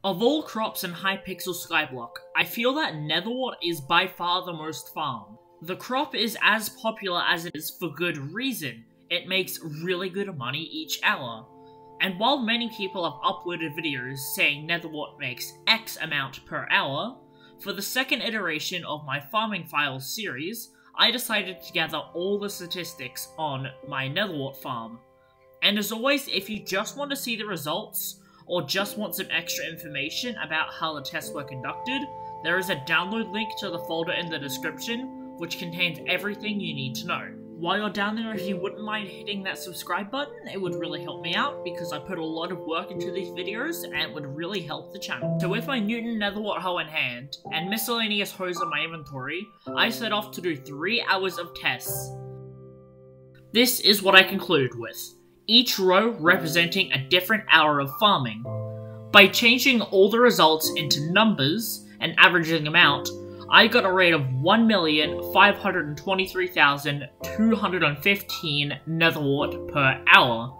Of all crops in Hypixel Skyblock, I feel that Netherwart is by far the most farmed. The crop is as popular as it is for good reason. It makes really good money each hour. And while many people have uploaded videos saying Netherwart makes X amount per hour, for the second iteration of my farming files series, I decided to gather all the statistics on my Netherwart farm. And as always, if you just want to see the results, or just want some extra information about how the tests were conducted, there is a download link to the folder in the description, which contains everything you need to know. While you're down there, if you wouldn't mind hitting that subscribe button, it would really help me out, because I put a lot of work into these videos, and it would really help the channel. So with my Newton Netherwart hoe in hand, and miscellaneous hoes in my inventory, I set off to do 3 hours of tests. This is what I concluded with, each row representing a different hour of farming. By changing all the results into numbers and averaging them out, I got a rate of 1,523,215 Netherwart per hour.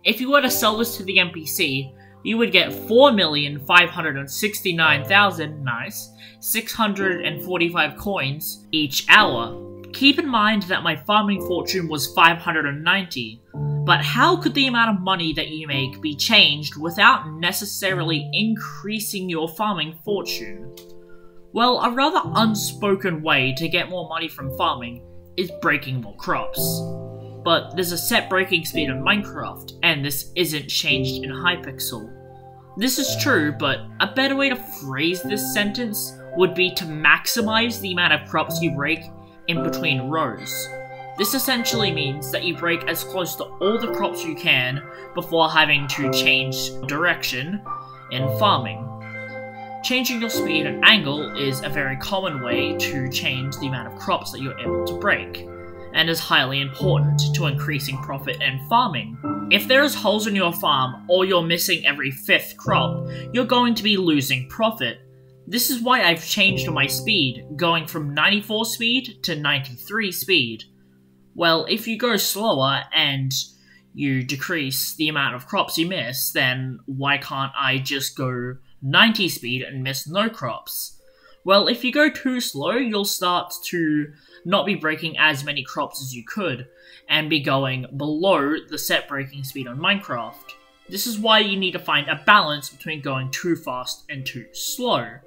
If you were to sell this to the NPC, you would get 4,569,645 coins each hour. Keep in mind that my farming fortune was 590, but how could the amount of money that you make be changed without necessarily increasing your farming fortune? Well, a rather unspoken way to get more money from farming is breaking more crops. But there's a set breaking speed in Minecraft, and this isn't changed in Hypixel. This is true, but a better way to phrase this sentence would be to maximize the amount of crops you break in between rows. This essentially means that you break as close to all the crops you can before having to change direction in farming. Changing your speed and angle is a very common way to change the amount of crops that you're able to break, and is highly important to increasing profit in farming. If there's holes in your farm, or you're missing every 5th crop, you're going to be losing profit. This is why I've changed my speed, going from 94 speed to 93 speed. Well, if you go slower and you decrease the amount of crops you miss, then why can't I just go 90 speed and miss no crops? Well, if you go too slow, you'll start to not be breaking as many crops as you could, and be going below the set breaking speed on Minecraft. This is why you need to find a balance between going too fast and too slow.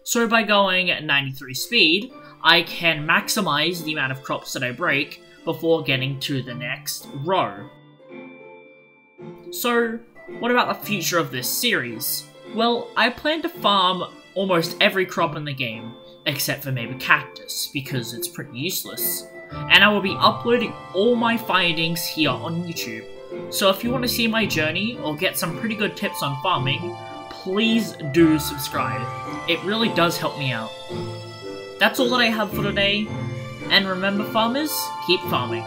So by going at 93 speed, I can maximize the amount of crops that I break before getting to the next row. So, what about the future of this series? Well, I plan to farm almost every crop in the game, except for maybe cactus, because it's pretty useless. And I will be uploading all my findings here on YouTube. So if you want to see my journey, or get some pretty good tips on farming, please do subscribe. It really does help me out. That's all that I have for today, and remember farmers, keep farming.